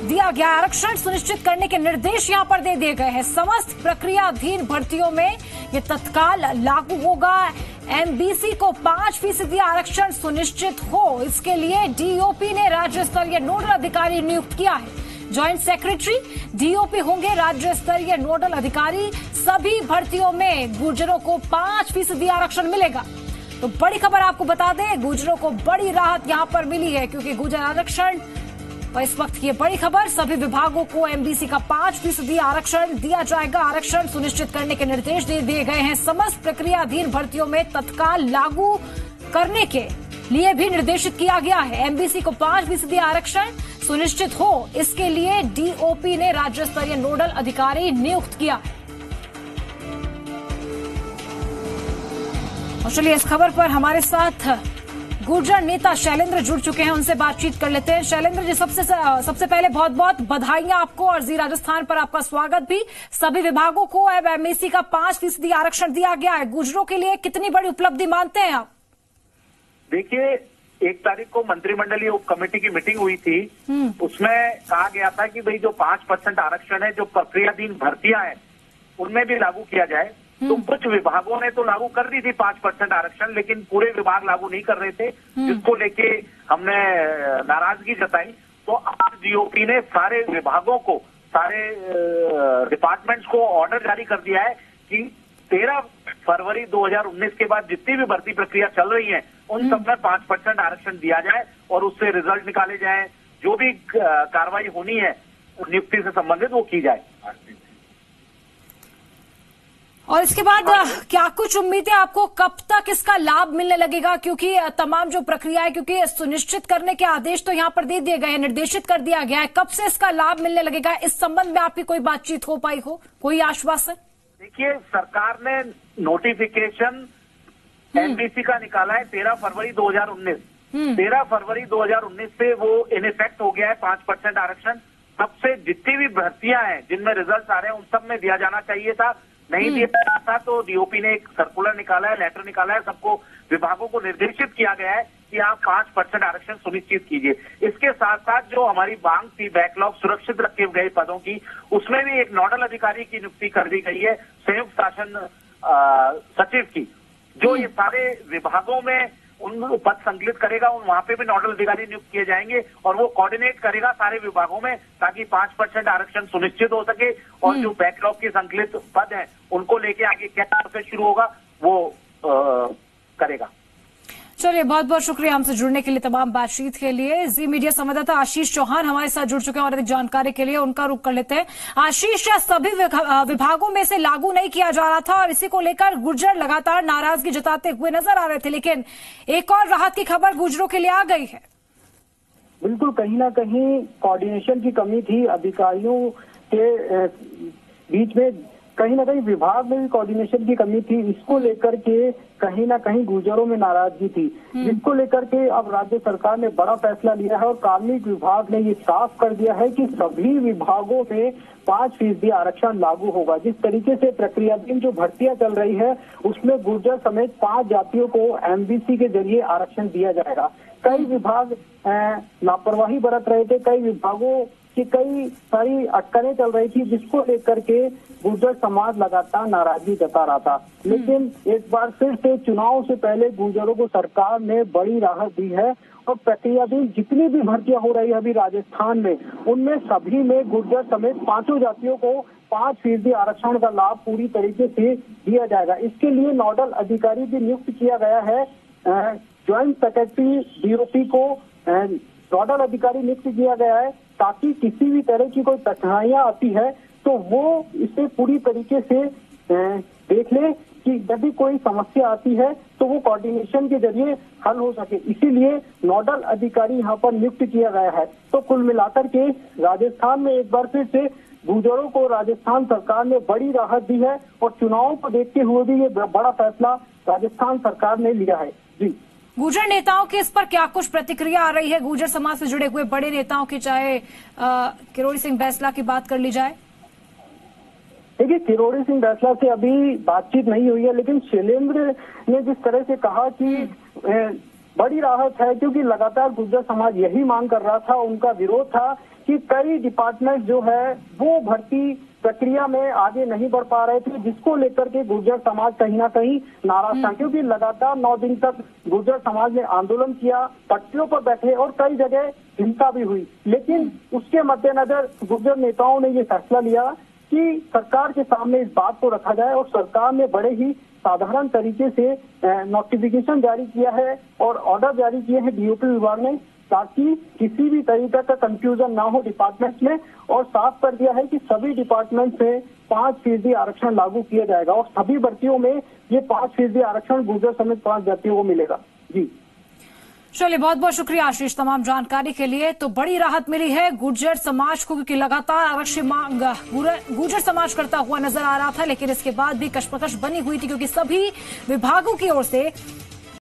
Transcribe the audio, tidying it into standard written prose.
दिया गया आरक्षण सुनिश्चित करने के निर्देश यहां पर दे दिए गए हैं। समस्त प्रक्रियाधीन भर्तियों में ये तत्काल लागू होगा। एमबीसी को 5% आरक्षण सुनिश्चित हो, इसके लिए डीओपी ने राज्य स्तरीय नोडल अधिकारी नियुक्त किया है। ज्वाइंट सेक्रेटरी डीओपी होंगे राज्य स्तरीय नोडल अधिकारी। सभी भर्तियों में गुर्जरों को 5% आरक्षण मिलेगा। तो बड़ी खबर आपको बता दें, गुर्जरों को बड़ी राहत यहां पर मिली है क्योंकि गुर्जर आरक्षण और इस वक्त ये बड़ी खबर, सभी विभागों को एमबीसी का 5% आरक्षण दिया जाएगा। आरक्षण सुनिश्चित करने के निर्देश दे दिए गए हैं। समस्त प्रक्रियाधीन भर्तियों में तत्काल लागू करने के लिए भी निर्देशित किया गया है। एमबीसी को 5% आरक्षण सुनिश्चित हो, इसके लिए डीओपी ने राज्य स्तरीय नोडल अधिकारी नियुक्त किया है। और चलिए इस खबर पर हमारे साथ गुर्जर नेता शैलेंद्र जुड़ चुके हैं, उनसे बातचीत कर लेते हैं। शैलेंद्र जी, सबसे पहले बहुत बहुत बधाइयां आपको और जी राजस्थान पर आपका स्वागत भी। सभी विभागों को अब एमबीसी का 5% आरक्षण दिया गया है। गुर्जरों के लिए कितनी बड़ी उपलब्धि मानते हैं आप? देखिए, 1 तारीख को मंत्रिमंडलीय उप कमेटी की मीटिंग हुई थी। उसमें कहा गया था कि भाई जो 5% आरक्षण है, जो प्रक्रियाधीन भर्तियां हैं, उनमें भी लागू किया जाए। तो कुछ विभागों ने तो लागू कर दी थी 5% आरक्षण, लेकिन पूरे विभाग लागू नहीं कर रहे थे, जिसको लेके हमने नाराजगी जताई। तो आज डीओपी ने सारे विभागों को, सारे डिपार्टमेंट्स को ऑर्डर जारी कर दिया है कि 13 फरवरी 2019 के बाद जितनी भी भर्ती प्रक्रिया चल रही है, उन सब में 5% आरक्षण दिया जाए और उससे रिजल्ट निकाले जाए। जो भी कार्रवाई होनी है नियुक्ति से संबंधित वो की जाए। और इसके बाद क्या कुछ उम्मीदें आपको, कब तक इसका लाभ मिलने लगेगा? क्योंकि तमाम जो प्रक्रिया है, क्योंकि सुनिश्चित करने के आदेश तो यहाँ पर दे दिए गए हैं, निर्देशित कर दिया गया है, कब से इसका लाभ मिलने लगेगा? इस संबंध में आपकी कोई बातचीत हो पाई हो, कोई आश्वासन? देखिए, सरकार ने नोटिफिकेशन एमबीसी का निकाला है 13 फरवरी 2019। 13 फरवरी 2019 से वो इन इफेक्ट हो गया है 5% आरक्षण। तब से जितनी भी भर्तियां हैं जिनमें रिजल्ट आ रहे हैं, उन सब में दिया जाना चाहिए था, नहीं दिया गया था। तो डीओपी ने एक सर्कुलर निकाला है, लेटर निकाला है, सबको विभागों को निर्देशित किया गया है कि आप 5% आरक्षण सुनिश्चित कीजिए। इसके साथ साथ जो हमारी मांग थी बैकलॉग सुरक्षित रखे गए पदों की, उसमें भी एक नोडल अधिकारी की नियुक्ति कर दी गई है, संयुक्त शासन सचिव की, जो ये सारे विभागों में उन पद संकलित करेगा। वहां पे भी नोडल अधिकारी नियुक्त किए जाएंगे और वो कोऑर्डिनेट करेगा सारे विभागों में, ताकि 5% आरक्षण सुनिश्चित हो सके। और जो बैकलॉग के संकलित पद हैं, उनको लेके आगे क्या प्रोसेस शुरू होगा वो करेगा। चलिए, बहुत बहुत शुक्रिया हमसे जुड़ने के लिए, तमाम बातचीत के लिए। जी मीडिया संवाददाता आशीष चौहान हमारे साथ जुड़ चुके हैं और अधिक जानकारी के लिए उनका रुख कर लेते हैं। आशीष, सभी विभागों में से लागू नहीं किया जा रहा था और इसी को लेकर गुर्जर लगातार नाराजगी जताते हुए नजर आ रहे थे, लेकिन एक और राहत की खबर गुर्जरों के लिए आ गई है। बिल्कुल, कहीं ना कहीं कोऑर्डिनेशन की कमी थी अधिकारियों के बीच में, कहीं ना कहीं विभाग में भी कोऑर्डिनेशन की कमी थी। इसको लेकर के कहीं ना कहीं गुर्जरों में नाराजगी थी, जिसको लेकर के अब राज्य सरकार ने बड़ा फैसला लिया है और कार्मिक विभाग ने ये साफ कर दिया है कि सभी विभागों में 5% आरक्षण लागू होगा। जिस तरीके से प्रक्रियाधीन जो भर्तियां चल रही है, उसमें गुर्जर समेत 5 जातियों को एमबीसी के जरिए आरक्षण दिया जाएगा। कई विभाग लापरवाही बरत रहे थे, कई विभागों की कई सारी अटकलें चल रही थी, जिसको लेकर के गुर्जर समाज लगातार नाराजगी जता रहा था। लेकिन एक बार फिर से चुनाव से पहले गुर्जरों को सरकार ने बड़ी राहत दी है और प्रक्रियाधीन जितनी भी भर्तियां हो रही है अभी राजस्थान में, उनमें सभी में गुर्जर समेत 5 जातियों को 5% आरक्षण का लाभ पूरी तरीके से दिया जाएगा। इसके लिए नोडल अधिकारी भी नियुक्त किया गया है। ज्वाइंट सेक्रेटरी डीओपी को नोडल अधिकारी नियुक्त किया गया है, ताकि किसी भी तरह की कोई कठिनाइयां आती है तो वो इसे पूरी तरीके से देख ले कि यदि कोई समस्या आती है तो वो कोऑर्डिनेशन के जरिए हल हो सके। इसीलिए नोडल अधिकारी यहाँ पर नियुक्त किया गया है। तो कुल मिलाकर के राजस्थान में एक बार फिर से गुर्जरों को राजस्थान सरकार ने बड़ी राहत दी है और चुनाव को देखते हुए भी ये बड़ा फैसला राजस्थान सरकार ने लिया है। जी, गुर्जर नेताओं की इस पर क्या कुछ प्रतिक्रिया आ रही है? गुर्जर समाज से जुड़े हुए बड़े नेताओं की, चाहे किरोड़ी सिंह बैंसला की बात कर ली जाए। देखिए, किरोड़ी सिंह बैंसला से अभी बातचीत नहीं हुई है, लेकिन शैलेंद्र ने जिस तरह से कहा कि बड़ी राहत है, क्योंकि लगातार गुर्जर समाज यही मांग कर रहा था, उनका विरोध था कि कई डिपार्टमेंट जो है वो भर्ती प्रक्रिया में आगे नहीं बढ़ पा रहे थे, जिसको लेकर के गुर्जर समाज कहीं ना कहीं नाराज था। क्योंकि लगातार 9 दिन तक गुर्जर समाज ने आंदोलन किया, पटरियों पर बैठे और कई जगह हिंसा भी हुई, लेकिन उसके मद्देनजर गुर्जर नेताओं ने ये फैसला लिया कि सरकार के सामने इस बात को रखा जाए, और सरकार ने बड़े ही साधारण तरीके से नोटिफिकेशन जारी किया है और ऑर्डर जारी किए हैं डीओपी विभाग ने, ताकि किसी भी तरीके का कंफ्यूजन ना हो डिपार्टमेंट में, और साफ कर दिया है कि सभी डिपार्टमेंट में 5% आरक्षण लागू किया जाएगा और सभी भर्तियों में ये 5% आरक्षण गुर्जर समेत 5 जातियों को मिलेगा। जी चलिए, बहुत बहुत शुक्रिया आशीष तमाम जानकारी के लिए। तो बड़ी राहत मिली है गुर्जर समाज को, क्योंकि लगातार आरक्षण मांग गुर्जर समाज करता हुआ नजर आ रहा था, लेकिन इसके बाद भी कशमकश बनी हुई थी, क्योंकि सभी विभागों की ओर से